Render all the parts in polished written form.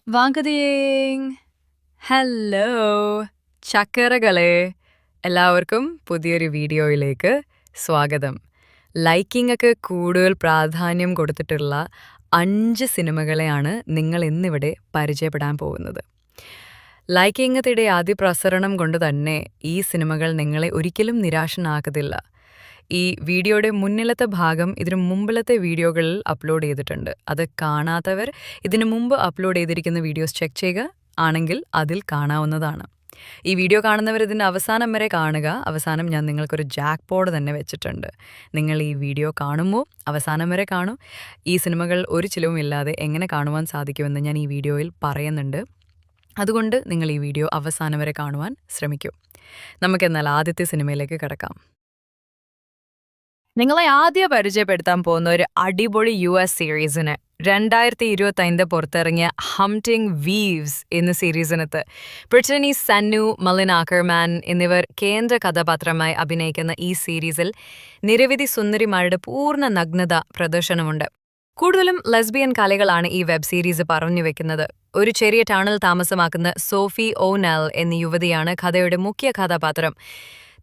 വാങ്കതേങ്. Hello ചക്കരകളെ, എല്ലാവർക്കും പുതിയൊരു വീഡിയോയിലേക്ക് സ്വാഗതം. ലൈക്കിംഗ് ഒക്കെ കൂടുതൽ പ്രാധാന്യം കൊടുത്തിട്ടുള്ള 5 സിനിമകളെയാണ് നിങ്ങൾ ഇന്നിവിടെ പരിചയപ്പെടാൻ പോകുന്നത്. ലൈക്കിംഗത്തിടെ അതിപ്രസരണം കൊണ്ട് തന്നെ ഈ സിനിമകൾ നിങ്ങളെ ഒരിക്കലും നിരാശനാക്കത്തില്ല. ഈ വീഡിയോയുടെ മുന്നിലത്തെ ഭാഗം ഇതിനു മുമ്പിലത്തെ വീഡിയോകളിൽ അപ്ലോഡ് ചെയ്തിട്ടുണ്ട്. അത് കാണാത്തവർ ഇതിനു മുമ്പ് അപ്ലോഡ് ചെയ്തിരിക്കുന്ന വീഡിയോസ് ചെക്ക് ചെയ്യുക, ആണെങ്കിൽ അതിൽ കാണാവുന്നതാണ്. ഈ വീഡിയോ കാണുന്നവർ ഇതിൻ്റെ അവസാനം വരെ കാണുക. അവസാനം ഞാൻ നിങ്ങൾക്കൊരു ജാക്ക് പോഡ് തന്നെ വെച്ചിട്ടുണ്ട്. നിങ്ങൾ ഈ വീഡിയോ കാണുമ്പോൾ അവസാനം വരെ കാണും. ഈ സിനിമകൾ ഒരു ചിലവുമില്ലാതെ എങ്ങനെ കാണുവാൻ സാധിക്കുമെന്ന് ഞാൻ ഈ വീഡിയോയിൽ പറയുന്നുണ്ട്. അതുകൊണ്ട് നിങ്ങൾ ഈ വീഡിയോ അവസാനം വരെ കാണുവാൻ ശ്രമിക്കൂ. നമുക്കെന്നാൽ ആദ്യത്തെ സിനിമയിലേക്ക് കടക്കാം. നിങ്ങളെ ആദ്യം പരിചയപ്പെടുത്താൻ പോകുന്ന ഒരു അടിപൊളി US സീരീസിന് 2025 പുറത്തിറങ്ങിയ ഹംറ്റിംഗ് വീവ്സ് എന്ന സീരീസിനകത്ത് ബ്രിട്ടനി സന്നു, മലിൻ ആക്കർമാൻ എന്നിവർ കേന്ദ്ര കഥാപാത്രമായി അഭിനയിക്കുന്ന ഈ സീരീസിൽ നിരവധി സുന്ദരിമാരുടെ പൂർണ്ണ നഗ്നത പ്രദർശനമുണ്ട്. കൂടുതലും ലെസ്ബിയൻ കലകളാണ് ഈ വെബ് സീരീസ് പറഞ്ഞു വെക്കുന്നത്. ഒരു ചെറിയ ടൗണിൽ താമസമാക്കുന്ന സോഫി ഓനെൽ എന്ന യുവതിയാണ് കഥയുടെ മുഖ്യ കഥാപാത്രം.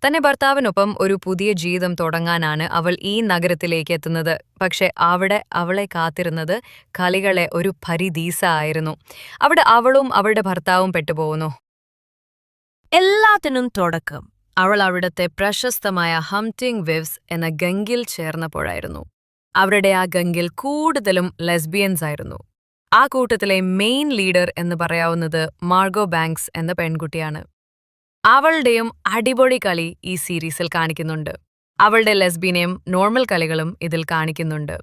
തന്റെ ഭർത്താവിനൊപ്പം ഒരു പുതിയ ജീവിതം തുടങ്ങാനാണ് അവൾ ഈ നഗരത്തിലേക്ക് എത്തുന്നത്. പക്ഷെ അവിടെ അവളെ കാത്തിരുന്നത് കലികളെ ഒരു പരീദീസ ആയിരുന്നു. അവിടെ അവളും അവളുടെ ഭർത്താവും പെട്ടുപോകുന്നു. എല്ലാത്തിനും തുടക്കം അവൾ അവിടുത്തെ പ്രശസ്തമായ ഹംറ്റിംഗ് വീവ്സ് എന്ന ഗംഗിൽ ചേർന്നപ്പോഴായിരുന്നു. അവരുടെ ആ ഗംഗിൽ കൂടുതലും ലെസ്ബിയൻസ് ആയിരുന്നു. ആ കൂട്ടത്തിലെ മെയിൻ ലീഡർ എന്ന് പറയാവുന്നത് മാർഗോ ബാങ്ക്സ് എന്ന പെൺകുട്ടിയാണ്. അവളുടെയും അടിപൊളി കളി ഈ സീരീസിൽ കാണിക്കുന്നുണ്ട്. അവളുടെ ലെസ്ബിയനെയും നോർമൽ കളികളും ഇതിൽ കാണിക്കുന്നുണ്ട്.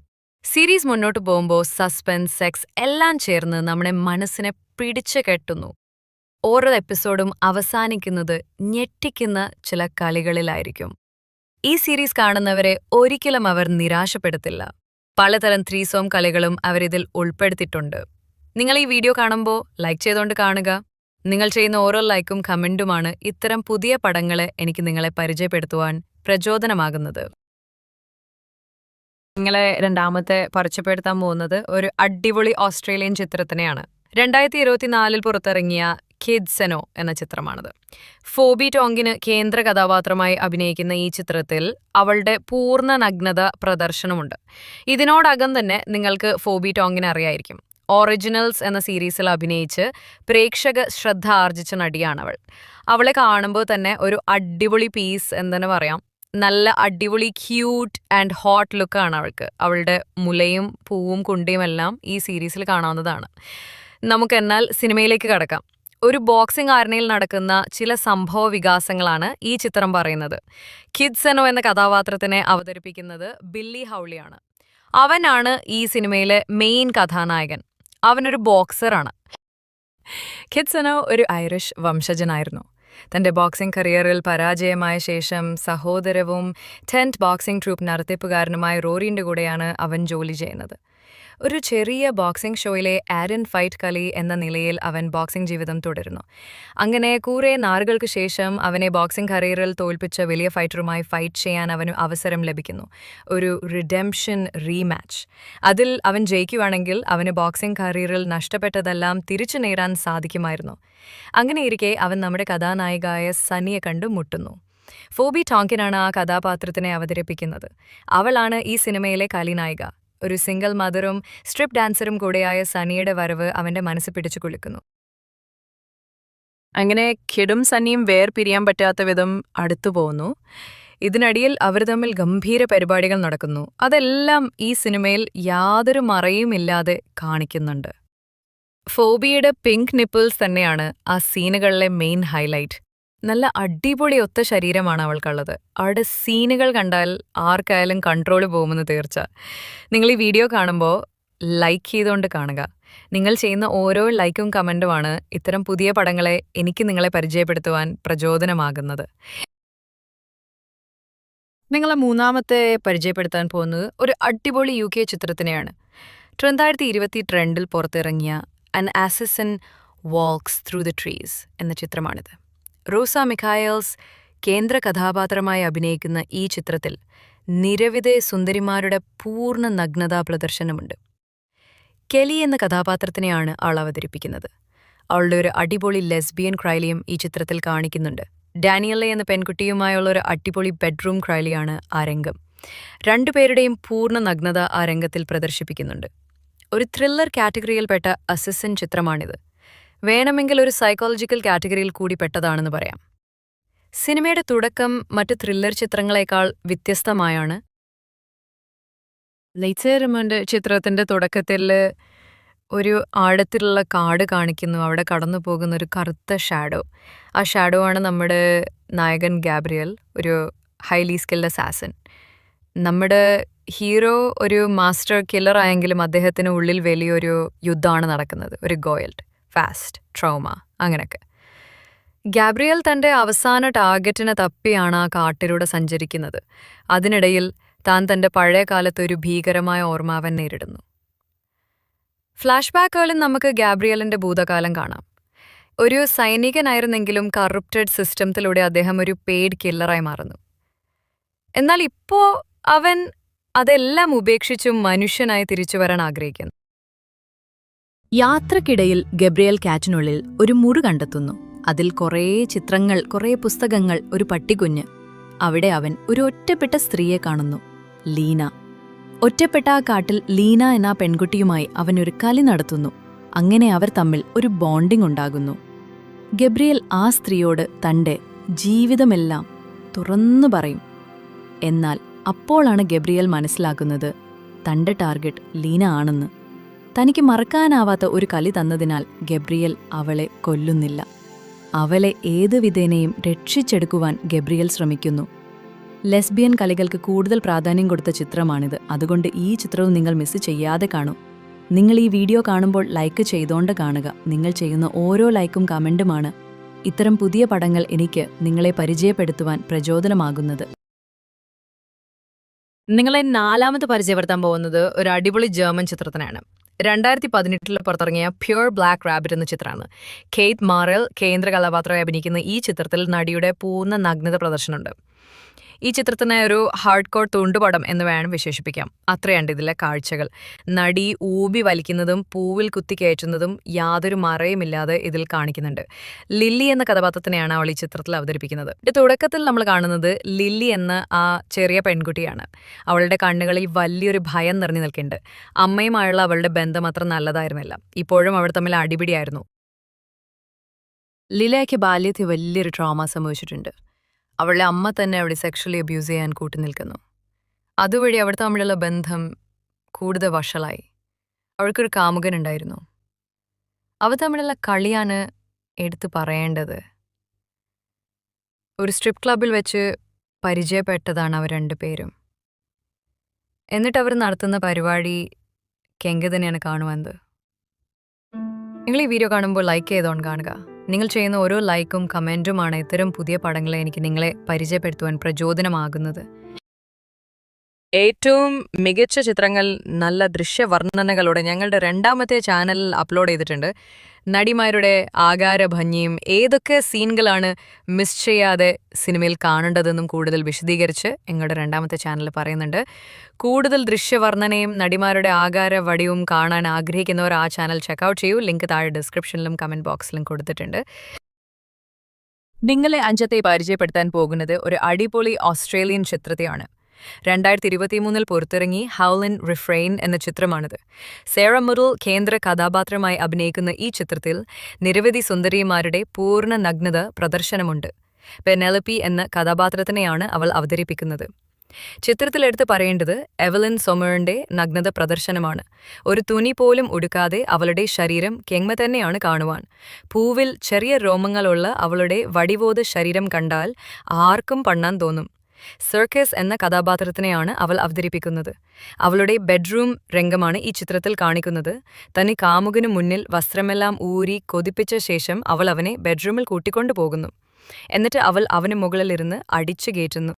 സീരീസ് മുന്നോട്ട് പോകുമ്പോൾ സസ്പെൻസ്, സെക്സ് എല്ലാം ചേർന്ന് നമ്മുടെ മനസ്സിനെ പിടിച്ചു കെട്ടുന്നു. ഓരോ എപ്പിസോഡും അവസാനിക്കുന്നത് ഞെട്ടിക്കുന്ന ചില കളികളിലായിരിക്കും. ഈ സീരീസ് കാണുന്നവരെ ഒരിക്കലും അവർ നിരാശപ്പെടുത്തില്ല. പലതരം ത്രീസോം കളികളും അവരിതിൽ ഉൾപ്പെടുത്തിയിട്ടുണ്ട്. നിങ്ങൾ ഈ വീഡിയോ കാണുമ്പോൾ ലൈക്ക് ചെയ്തുകൊണ്ട് കാണുക. നിങ്ങൾ ചെയ്യുന്ന ഓരോ ലൈക്കും കമൻറ്റുമാണ് ഇത്തരം പുതിയ പടങ്ങളെ എനിക്ക് നിങ്ങളെ പരിചയപ്പെടുത്തുവാൻ പ്രചോദനമാകുന്നത്. നിങ്ങളെ രണ്ടാമത്തെ പരിചയപ്പെടുത്താൻ പോകുന്നത് ഒരു അടിപൊളി ഓസ്ട്രേലിയൻ ചിത്രത്തിനെയാണ്. 2024 പുറത്തിറങ്ങിയ കിഡ്സെനോ എന്ന ചിത്രമാണത്. ഫോബി ടോങ്കിന് കേന്ദ്ര കഥാപാത്രമായി അഭിനയിക്കുന്ന ഈ ചിത്രത്തിൽ അവളുടെ പൂർണ്ണ നഗ്നത പ്രദർശനമുണ്ട്. ഇതിനോടകം തന്നെ നിങ്ങൾക്ക് ഫോബി ടോങ്കിനെ അറിയായിരിക്കും. ഒറിജിനൽസ് എന്ന സീരീസിൽ അഭിനയിച്ച് പ്രേക്ഷക ശ്രദ്ധ ആർജിച്ച നടിയാണവൾ. അവളെ കാണുമ്പോൾ തന്നെ ഒരു അടിപൊളി പീസ് എന്തെന്ന് പറയാം. നല്ല അടിപൊളി ക്യൂട്ട് ആൻഡ് ഹോട്ട് ലുക്കാണ് അവൾക്ക്. അവളുടെ മുലയും പൂവും കുണ്ടിയും എല്ലാം ഈ സീരീസിൽ കാണാവുന്നതാണ്. നമുക്കെന്നാൽ സിനിമയിലേക്ക് കടക്കാം. ഒരു ബോക്സിംഗ് ആരണയിൽ നടക്കുന്ന ചില സംഭവ വികാസങ്ങളാണ് ഈ ചിത്രം പറയുന്നത്. കിഡ്സെനോ എന്ന കഥാപാത്രത്തിനെ അവതരിപ്പിക്കുന്നത് ബില്ലി ഹൗളിയാണ്. അവനാണ് ഈ സിനിമയിലെ മെയിൻ കഥാനായകൻ. അവനൊരു ബോക്സറാണ്. കിഡ്സെനോ ഒരു ഐറിഷ് വംശജനായിരുന്നു. തന്റെ ബോക്സിംഗ് കരിയറിൽ പരാജയമായ ശേഷം സഹോദരവും ടെന്റ് ബോക്സിംഗ് ട്രൂപ്പ് നടത്തിപ്പുകാരനുമായ റോറിന്റെ കൂടെയാണ് അവൻ ജോലി ചെയ്യുന്നത്. ഒരു ചെറിയ ബോക്സിംഗ് ഷോയിലെ ആരൻ ഫൈറ്റ് കളി എന്ന നിലയിൽ അവൻ ബോക്സിംഗ് ജീവിതം തുടരുന്നു. അങ്ങനെ കുറേ നാളുകൾക്ക് ശേഷം അവനെ ബോക്സിംഗ് കരിയറിൽ തോൽപ്പിച്ച വലിയ ഫൈറ്ററുമായി ഫൈറ്റ് ചെയ്യാൻ അവന് അവസരം ലഭിക്കുന്നു. ഒരു റിഡംഷൻ റീമാച്ച്. അതിൽ അവൻ ജയിക്കുകയാണെങ്കിൽ അവന് ബോക്സിംഗ് കരിയറിൽ നഷ്ടപ്പെട്ടതെല്ലാം തിരിച്ചു നേടാൻ സാധിക്കുമായിരുന്നു. അങ്ങനെയിരിക്കെ അവൻ നമ്മുടെ കഥാനായികയായ സന്നിയെ കണ്ടു മുട്ടുന്നു. ഫോബി ടോങ്കിനാണ് ആ കഥാപാത്രത്തിനെ അവതരിപ്പിക്കുന്നത്. അവളാണ് ഈ സിനിമയിലെ കളിനായിക. ഒരു സിംഗിൾ മദറും സ്ട്രിപ്പ് ഡാൻസറും കൂടെയായ സന്നിയുടെ വരവ് അവന്റെ മനസ്സ് പിടിച്ചു കുലുക്കുന്നു. അങ്ങനെ കിഡും സന്നിയും വേർപിരിയാൻ പറ്റാത്ത വിധം അടുത്തു പോകുന്നു. ഇതിനിടയിൽ അവർ തമ്മിൽ ഗംഭീര പരിപാടികൾ നടക്കുന്നു. അതെല്ലാം ഈ സിനിമയിൽ യാതൊരു മറയുമില്ലാതെ കാണിക്കുന്നുണ്ട്. ഫോബിയുടെ പിങ്ക് നിപ്പിൾസ് തന്നെയാണ് ആ സീനുകളിലെ മെയിൻ ഹൈലൈറ്റ്. നല്ല അടിപൊളി ഒത്ത ശരീരമാണ് അവൾക്കുള്ളത്. അവളുടെ സീനുകൾ കണ്ടാൽ ആർക്കായാലും കൺട്രോൾ പോകുമെന്ന് തീർച്ച. നിങ്ങൾ ഈ വീഡിയോ കാണുമ്പോൾ ലൈക്ക് ചെയ്തുകൊണ്ട് കാണുക. നിങ്ങൾ ചെയ്യുന്ന ഓരോ ലൈക്കും കമൻറ്റുമാണ് ഇത്തരം പുതിയ പടങ്ങളെ എനിക്ക് നിങ്ങളെ പരിചയപ്പെടുത്തുവാൻ പ്രചോദനമാകുന്നത്. നിങ്ങളെ മൂന്നാമത്തെ പരിചയപ്പെടുത്താൻ പോകുന്നത് ഒരു അടിപൊളി UK ചിത്രത്തിനെയാണ്. 2022 പുറത്തിറങ്ങിയ An Assassin Walks Through the Trees എന്ന ചിത്രമാണിത്. റോസ മിഖായേൽസ് കേന്ദ്ര കഥാപാത്രമായി അഭിനയിക്കുന്ന ഈ ചിത്രത്തിൽ നിരവധി സുന്ദരിമാരുടെ പൂർണ്ണ നഗ്നതാ പ്രദർശനമുണ്ട്. കെലി എന്ന കഥാപാത്രത്തിനെയാണ് അവൾ അവതരിപ്പിക്കുന്നത്. അവളുടെ ഒരു അടിപൊളി ലെസ്ബിയൻ ക്രൈലിയും ഈ ചിത്രത്തിൽ കാണിക്കുന്നുണ്ട്. ഡാനിയല്ല എന്ന പെൺകുട്ടിയുമായുള്ള ഒരു അടിപൊളി ബെഡ്റൂം ക്രൈലിയാണ് ആ രംഗം. രണ്ടുപേരുടെയും പൂർണ്ണ നഗ്നത ആ രംഗത്തിൽ പ്രദർശിപ്പിക്കുന്നുണ്ട്. ഒരു ത്രില്ലർ കാറ്റഗറിയിൽപ്പെട്ട അസസിൻ ചിത്രമാണിത്. വേണമെങ്കിൽ ഒരു സൈക്കോളജിക്കൽ കാറ്റഗറിയിൽ കൂടി പെട്ടതാണെന്ന് പറയാം. സിനിമയുടെ തുടക്കം മറ്റ് ത്രില്ലർ ചിത്രങ്ങളെക്കാൾ വ്യത്യസ്തമായാണ്. ലൈറ്റ്സെയർമെന്റ് ചിത്രത്തിന്റെ തുടക്കത്തിൽ ഒരു ആഴത്തിലുള്ള കാട് കാണിക്കുന്നു. അവിടെ കടന്നു പോകുന്ന ഒരു കറുത്ത ഷാഡോ. ആ ഷാഡോ ആണ് നമ്മുടെ നായകൻ ഗാബ്രിയൽ, ഒരു ഹൈലി സ്കിൽഡ് അസാസിൻ. നമ്മുടെ ഹീറോ ഒരു മാസ്റ്റർ കില്ലർ ആയെങ്കിലും അദ്ദേഹത്തിന് ഉള്ളിൽ വലിയൊരു യുദ്ധമാണ് നടക്കുന്നത്. ഒരു ഗോയൽഡ്, ഫാസ്റ്റ്, ട്രോമ, അങ്ങനെയൊക്കെ. ഗാബ്രിയൽ തൻ്റെ അവസാന ടാർഗറ്റിനെ തപ്പിയാണ് ആ കാട്ടിലൂടെ സഞ്ചരിക്കുന്നത്. അതിനിടയിൽ താൻ തൻ്റെ പഴയ കാലത്ത് ഒരു ഭീകരമായ ഓർമ്മാവൻ നേരിടുന്നു. ഫ്ലാഷ് ബാക്കുകളിൽ നമുക്ക് ഗാബ്രിയലിൻ്റെ ഭൂതകാലം കാണാം. ഒരു സൈനികനായിരുന്നെങ്കിലും കറപ്റ്റഡ് സിസ്റ്റത്തിലൂടെ അദ്ദേഹം ഒരു പെയ്ഡ് കില്ലറായി മാറുന്നു. എന്നാൽ ഇപ്പോൾ അവൻ അതെല്ലാം ഉപേക്ഷിച്ചും മനുഷ്യനായി തിരിച്ചു വരാൻ ആഗ്രഹിക്കുന്നു. യാത്രക്കിടയിൽ ഗബ്രിയൽ കാറ്റിനുള്ളിൽ ഒരു മുറി കണ്ടെത്തുന്നു. അതിൽ കുറേ ചിത്രങ്ങൾ, കുറേ പുസ്തകങ്ങൾ, ഒരു പട്ടിക്കുഞ്ഞ്. അവിടെ അവൻ ഒരു ഒറ്റപ്പെട്ട സ്ത്രീയെ കാണുന്നു, ലീന. ഒറ്റപ്പെട്ട ആ കാട്ടിൽ ലീന എന്ന പെൺകുട്ടിയുമായി അവൻ ഒരു കളി നടത്തുന്നു. അങ്ങനെ അവർ തമ്മിൽ ഒരു ബോണ്ടിംഗ് ഉണ്ടാകുന്നു. ഗബ്രിയൽ ആ സ്ത്രീയോട് തൻ്റെ ജീവിതമെല്ലാം തുറന്നു പറയും. എന്നാൽ അപ്പോഴാണ് ഗബ്രിയൽ മനസ്സിലാക്കുന്നത് തൻ്റെ ടാർഗറ്റ് ലീന ആണെന്ന്. തനിക്ക് മറക്കാനാവാത്ത ഒരു കളി തന്നതിനാൽ ഗബ്രിയൽ അവളെ കൊല്ലുന്നില്ല. അവളെ ഏതു വിധേനയും രക്ഷിച്ചെടുക്കുവാൻ ഗബ്രിയൽ ശ്രമിക്കുന്നു. ലെസ്ബിയൻ കളികൾക്ക് കൂടുതൽ പ്രാധാന്യം കൊടുത്ത ചിത്രമാണിത്. അതുകൊണ്ട് ഈ ചിത്രവും നിങ്ങൾ മിസ് ചെയ്യാതെ കാണൂ. നിങ്ങൾ ഈ വീഡിയോ കാണുമ്പോൾ ലൈക്ക് ചെയ്തോണ്ട് കാണുക. നിങ്ങൾ ചെയ്യുന്ന ഓരോ ലൈക്കും കമൻറ്റുമാണ് ഇത്തരം പുതിയ പടങ്ങൾ എനിക്ക് നിങ്ങളെ പരിചയപ്പെടുത്തുവാൻ പ്രചോദനമാകുന്നത്. നിങ്ങളെ നാലാമത് പരിചയപ്പെടുത്താൻ പോകുന്നത് ഒരു അടിപൊളി ജർമ്മൻ ചിത്രത്തിനാണ്. 2018 പുറത്തിറങ്ങിയ പ്യൂർ ബ്ലാക്ക് റാബിറ്റ് എന്ന ചിത്രമാണ്. കെയ്ത്ത് മാറൽ കേന്ദ്ര കഥാപാത്രമായി അഭിനയിക്കുന്ന ഈ ചിത്രത്തിൽ നടിയുടെ പൂർണ്ണ നഗ്നത പ്രദർശനമുണ്ട്. ഈ ചിത്രത്തിനെ ഒരു ഹാർഡ് കോർ തുണ്ടുപടം എന്ന് വേണം വിശേഷിപ്പിക്കാം. അത്രയുണ്ട് ഇതിലെ കാഴ്ചകൾ. നടി ഊബി വലിക്കുന്നതും പൂവിൽ കുത്തിക്കയറ്റുന്നതും യാതൊരു മറയുമില്ലാതെ ഇതിൽ കാണിക്കുന്നുണ്ട്. ലില്ലി എന്ന കഥാപാത്രത്തിനെയാണ് അവൾ ഈ ചിത്രത്തിൽ അവതരിപ്പിക്കുന്നത്. തുടക്കത്തിൽ നമ്മൾ കാണുന്നത് ലില്ലി എന്ന ആ ചെറിയ പെൺകുട്ടിയാണ്. അവളുടെ കണ്ണുകളിൽ വലിയൊരു ഭയം നിറഞ്ഞു നിൽക്കുന്നുണ്ട്. അമ്മയുമായുള്ള അവളുടെ ബന്ധം അത്ര നല്ലതായിരുന്നില്ല. ഇപ്പോഴും അവർ തമ്മിൽ അടിപിടിയായിരുന്നു. ലിലയ്ക്ക് ബാല്യത്തിൽ വലിയൊരു ട്രോമ സംഭവിച്ചിട്ടുണ്ട്. അവളുടെ അമ്മ തന്നെ അവളെ സെക്ഷലി അബ്യൂസ് ചെയ്യാൻ കൂട്ടുനിൽക്കുന്നു. അതുവഴി അവർ തമ്മിലുള്ള ബന്ധം കൂടുതൽ വഷളായി. അവൾക്കൊരു കാമുകനുണ്ടായിരുന്നു. അവ തമ്മിലുള്ള കളിയാണ് എടുത്തു പറയേണ്ടത്. ഒരു സ്ട്രിപ്പ് ക്ലബിൽ വെച്ച് പരിചയപ്പെട്ടതാണ് അവർ രണ്ടുപേരും. എന്നിട്ട് അവർ നടത്തുന്ന പരിപാടി കെങ്ക തന്നെയാണ് കാണുന്നത്. നിങ്ങൾ ഈ വീഡിയോ കാണുമ്പോൾ ലൈക്ക് ചെയ്തോണ്ട് കാണുക. നിങ്ങൾ ചെയ്യുന്ന ഓരോ ലൈക്കും കമൻറ്റുമാണ് ഇത്തരം പുതിയ പടങ്ങളെ എനിക്ക് നിങ്ങളെ പരിചയപ്പെടുത്തുവാൻ പ്രചോദനമാകുന്നത്. ഏറ്റവും മികച്ച ചിത്രങ്ങൾ നല്ല ദൃശ്യവർണ്ണനകളോടെ ഞങ്ങളുടെ 2ാമത്തെ ചാനലിൽ അപ്ലോഡ് ചെയ്തിട്ടുണ്ട്. നടിമാരുടെ ആകാരഭംഗിയും ഏതൊക്കെ സീനുകളാണ് മിസ് ചെയ്യാതെ സിനിമയിൽ കാണേണ്ടതെന്നും കൂടുതൽ വിശദീകരിച്ച് ഞങ്ങളുടെ 2ാമത്തെ ചാനൽ പറയുന്നുണ്ട്. കൂടുതൽ ദൃശ്യവർണ്ണനയും നടിമാരുടെ ആകാരവടിവും കാണാൻ ആഗ്രഹിക്കുന്നവർ ആ ചാനൽ ചെക്കൗട്ട് ചെയ്യൂ. ലിങ്ക് താഴെ ഡിസ്ക്രിപ്ഷനിലും കമൻറ്റ് ബോക്സിലും കൊടുത്തിട്ടുണ്ട്. നിങ്ങളെ അഞ്ചത്തെ പരിചയപ്പെടുത്താൻ പോകുന്നത് ഒരു അടിപൊളി ഓസ്ട്രേലിയൻ ചിത്രത്തെയാണ്. 2023 പുറത്തിറങ്ങി ഹൗലൻ റിഫ്രെയിൻ എന്ന ചിത്രമാണിത്. സേറ മുറിൽ കേന്ദ്ര കഥാപാത്രമായി അഭിനയിക്കുന്ന ഈ ചിത്രത്തിൽ നിരവധി സുന്ദരിമാരുടെ പൂർണ്ണ നഗ്നത പ്രദർശനമുണ്ട്. പെനെലോപ്പി എന്ന കഥാപാത്രത്തിനെയാണ് അവൾ അവതരിപ്പിക്കുന്നത്. ചിത്രത്തിലെടുത്ത് പറയേണ്ടത് എവലിൻ സൊമറിന്റെ നഗ്നത പ്രദർശനമാണ്. ഒരു തുണി പോലും ഉടുക്കാതെ അവളുടെ ശരീരം കെങ്മ തന്നെയാണ് കാണുവാൻ. പൂവിൽ ചെറിയ രോമങ്ങളുള്ള അവളുടെ വടിവോത ശരീരം കണ്ടാൽ ആർക്കും പണ്ണാൻ തോന്നും. സർക്കസ് എന്ന കഥാപാത്രത്തിനെയാണ് അവൾ അവതരിപ്പിക്കുന്നത്. അവളുടെ ബെഡ്റൂം രംഗമാണ് ഈ ചിത്രത്തിൽ കാണിക്കുന്നത്. തന്നെ കാമുകനു മുന്നിൽ വസ്ത്രമെല്ലാം ഊരി കൊതിപ്പിച്ച ശേഷം അവൾ അവനെ ബെഡ്റൂമിൽ കൂട്ടിക്കൊണ്ടു പോകുന്നു. എന്നിട്ട് അവൾ അവന് മുകളിലിരുന്ന് അടിച്ചു കയറ്റുന്നു.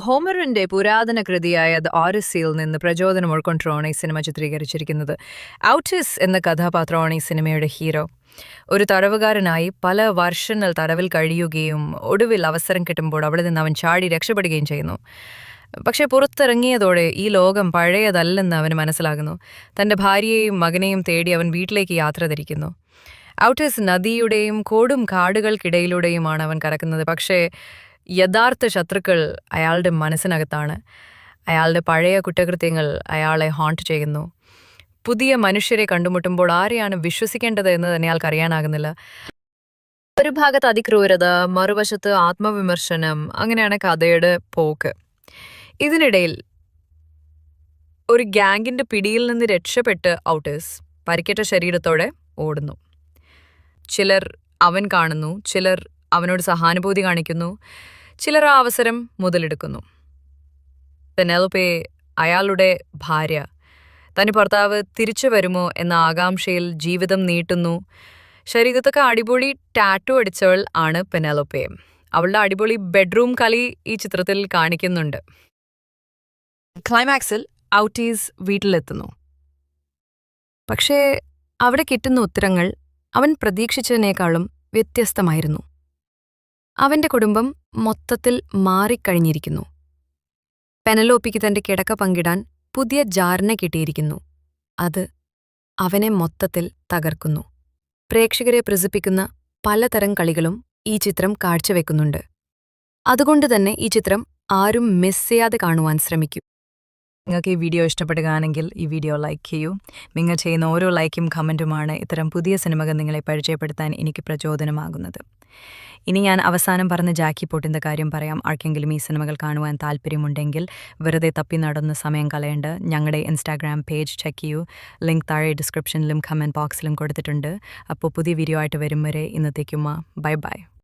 ഹോമറിന്റെ പുരാതന കൃതിയായ ദ ഓഡിസിയിൽ നിന്ന് പ്രചോദനം ഉൾക്കൊണ്ടാണ് ഈ സിനിമ ചിത്രീകരിച്ചിരിക്കുന്നത്. ഔട്ടിസ് എന്ന കഥാപാത്രമാണ് ഈ സിനിമയുടെ ഹീറോ. ഒരു തടവുകാരനായി പല വർഷങ്ങൾ തടവിൽ കഴിയുകയും ഒടുവിൽ അവസരം കിട്ടുമ്പോൾ അവിടെ നിന്ന് അവൻ ചാടി രക്ഷപ്പെടുകയും ചെയ്യുന്നു. പക്ഷെ പുറത്തിറങ്ങിയതോടെ ഈ ലോകം പഴയതല്ലെന്ന് അവന് മനസ്സിലാകുന്നു. തന്റെ ഭാര്യയെയും മകനെയും തേടി അവൻ വീട്ടിലേക്ക് യാത്ര തിരിക്കുന്നു. ഔട്ടേഴ്സ് നദിയുടെയും കൊടും കാടുകൾക്കിടയിലൂടെയുമാണ് അവൻ കടക്കുന്നത്. പക്ഷേ യഥാർത്ഥ ശത്രുക്കൾ അയാളുടെ മനസ്സിനകത്താണ്. അയാളുടെ പഴയ കുറ്റകൃത്യങ്ങൾ അയാളെ ഹോണ്ട് ചെയ്യുന്നു. പുതിയ മനുഷ്യരെ കണ്ടുമുട്ടുമ്പോൾ ആരെയാണ് വിശ്വസിക്കേണ്ടത് എന്ന് തന്നെ അയാൾക്ക് അറിയാനാകുന്നില്ല. ഒരു ഭാഗത്ത് അതിക്രൂരത, മറുവശത്ത് ആത്മവിമർശനം. അങ്ങനെയാണ് കഥയുടെ പോക്ക്. ഇതിനിടയിൽ ഒരു ഗ്യാങ്ങിന്റെ പിടിയിൽ നിന്ന് രക്ഷപ്പെട്ട് ഔട്ടേഴ്സ് പരിക്കേറ്റ ശരീരത്തോടെ ഓടുന്നു. ചിലർ അവൻ കാണുന്നു, ചിലർ അവനോട് സഹാനുഭൂതി കാണിക്കുന്നു, ചിലർ ആ അവസരം മുതലെടുക്കുന്നു. പെനെലോപ്പെ, അയാളുടെ ഭാര്യ, തന്റെ ഭർത്താവ് തിരിച്ചു വരുമോ എന്ന ആകാംക്ഷയിൽ ജീവിതം നീട്ടുന്നു. ശരീരത്തൊക്കെ അടിപൊളി ടാറ്റു അടിച്ചവൾ ആണ് പെനെലോപ്പെ. അവളുടെ അടിപൊളി ബെഡ്റൂം കളി ഈ ചിത്രത്തിൽ കാണിക്കുന്നുണ്ട്. ക്ലൈമാക്സിൽ ഔട്ടീസ് വീട്ടിലെത്തുന്നു. പക്ഷേ അവിടെ കിട്ടുന്ന ഉത്തരങ്ങൾ അവൻ പ്രതീക്ഷിച്ചതിനേക്കാളും വ്യത്യസ്തമായിരുന്നു. അവന്റെ കുടുംബം മൊത്തത്തിൽ മാറിക്കഴിഞ്ഞിരിക്കുന്നു. പെനലോപ്പിക്ക് തന്റെ കിടക്ക പങ്കിടാൻ പുതിയ ജാറിനെ കിട്ടിയിരിക്കുന്നു. അത് അവനെ മൊത്തത്തിൽ തകർക്കുന്നു. പ്രേക്ഷകരെ പ്രസിപ്പിക്കുന്ന പലതരം കളികളും ഈ ചിത്രം കാഴ്ചവെക്കുന്നുണ്ട്. അതുകൊണ്ടുതന്നെ ഈ ചിത്രം ആരും മിസ് ചെയ്യാതെ കാണുവാൻ ശ്രമിക്കൂ. നിങ്ങൾക്ക് ഈ വീഡിയോ ഇഷ്ടപ്പെടുകയാണെങ്കിൽ ഈ വീഡിയോ ലൈക്ക് ചെയ്യൂ. നിങ്ങൾ ചെയ്യുന്ന ഓരോ ലൈക്കും കമൻറ്റുമാണ് ഇത്തരം പുതിയ സിനിമകൾ നിങ്ങളെ പരിചയപ്പെടുത്താൻ എനിക്ക് പ്രചോദനമാകുന്നത്. ഇനി ഞാൻ അവസാനം പറഞ്ഞ ജാക്കി പോട്ടിൻ്റെ കാര്യം പറയാം. ആർക്കെങ്കിലും ഈ സിനിമകൾ കാണുവാൻ താല്പര്യമുണ്ടെങ്കിൽ വെറുതെ തപ്പി നടന്ന് സമയം കളയേണ്ട. ഞങ്ങളുടെ ഇൻസ്റ്റാഗ്രാം പേജ് ചെക്ക് ചെയ്യൂ. ലിങ്ക് താഴെ ഡിസ്ക്രിപ്ഷനിലും കമൻറ്റ് ബോക്സിലും കൊടുത്തിട്ടുണ്ട്. അപ്പോൾ പുതിയ വീഡിയോ ആയിട്ട് വരും വരെ ഇന്നത്തേക്കുമ്മ ബൈ ബൈ.